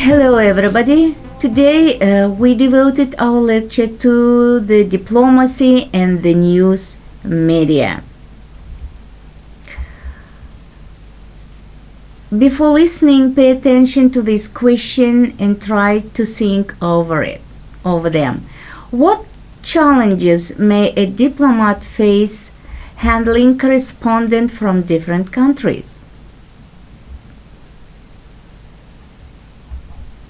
Hello everybody. Today we devoted our lecture to the diplomacy and the news media. Before listening, pay attention to this question and try to think over them. What challenges may a diplomat face handling correspondents from different countries?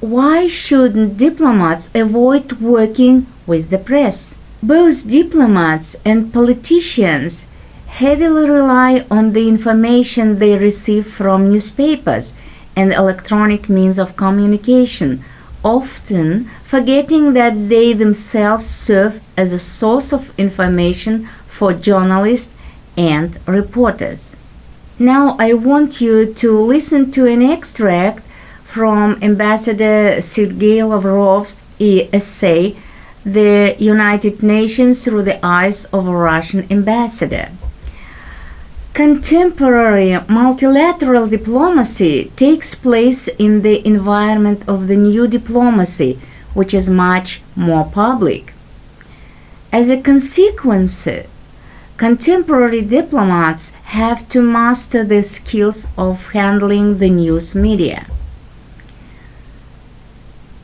Why should diplomats avoid working with the press? Both diplomats and politicians heavily rely on the information they receive from newspapers and electronic means of communication, often forgetting that they themselves serve as a source of information for journalists and reporters. Now I want you to listen to an extract from Ambassador Sergei Lavrov's essay, The United Nations Through the Eyes of a Russian Ambassador. Contemporary multilateral diplomacy takes place in the environment of the new diplomacy, which is much more public. As a consequence, contemporary diplomats have to master the skills of handling the news media.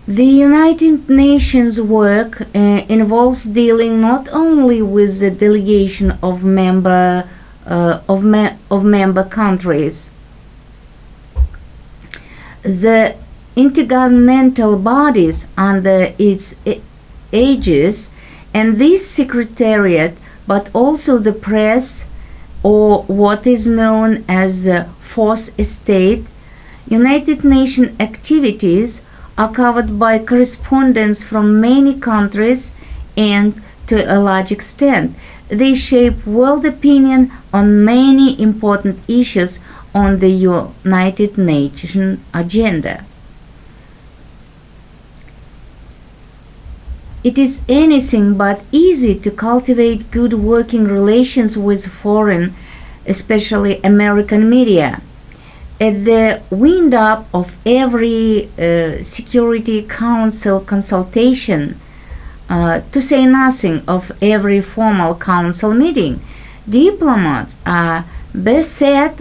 The United Nations work involves dealing not only with the delegation of member countries. The intergovernmental bodies under its aegis and this secretariat, but also the press, or what is known as the fourth estate. United Nations activities are covered by correspondents from many countries, and to a large extent they shape world opinion on many important issues on the United Nations agenda. It is anything but easy to cultivate good working relations with foreign, especially American media. At the wind-up of every Security Council consultation, to say nothing of every formal council meeting, diplomats are beset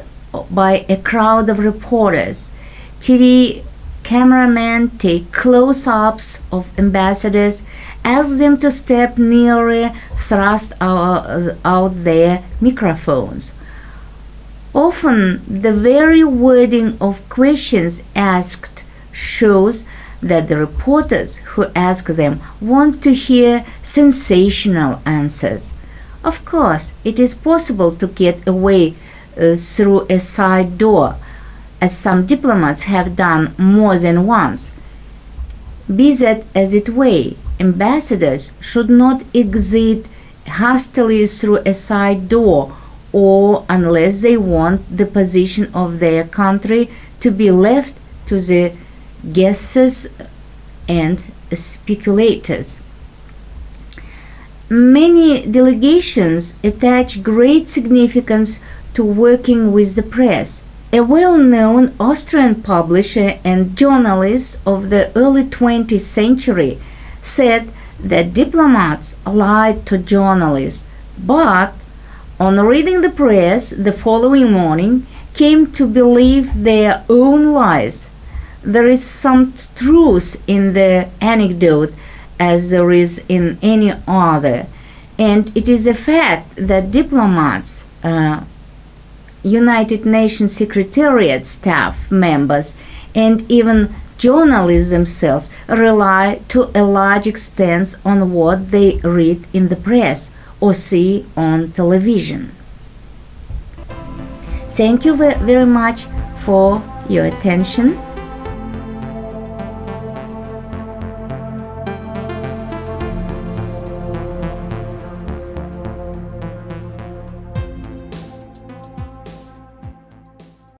by a crowd of reporters. TV cameramen take close-ups of ambassadors, ask them to step nearer, thrust out their microphones. Often, the very wording of questions asked shows that the reporters who ask them want to hear sensational answers. Of course, it is possible to get away through a side door, as some diplomats have done more than once. Be that as it may, ambassadors should not exit hastily through a side door, or unless they want the position of their country to be left to the guesses and speculators. Many delegations attach great significance to working with the press. A well-known Austrian publisher and journalist of the early 20th century said that diplomats lied to journalists, but on reading the press the following morning, came to believe their own lies. There is some truth in the anecdote as there is in any other, and it is a fact that diplomats, United Nations Secretariat staff members, and even journalists themselves rely to a large extent on what they read in the press or see on television. Thank you very much for your attention.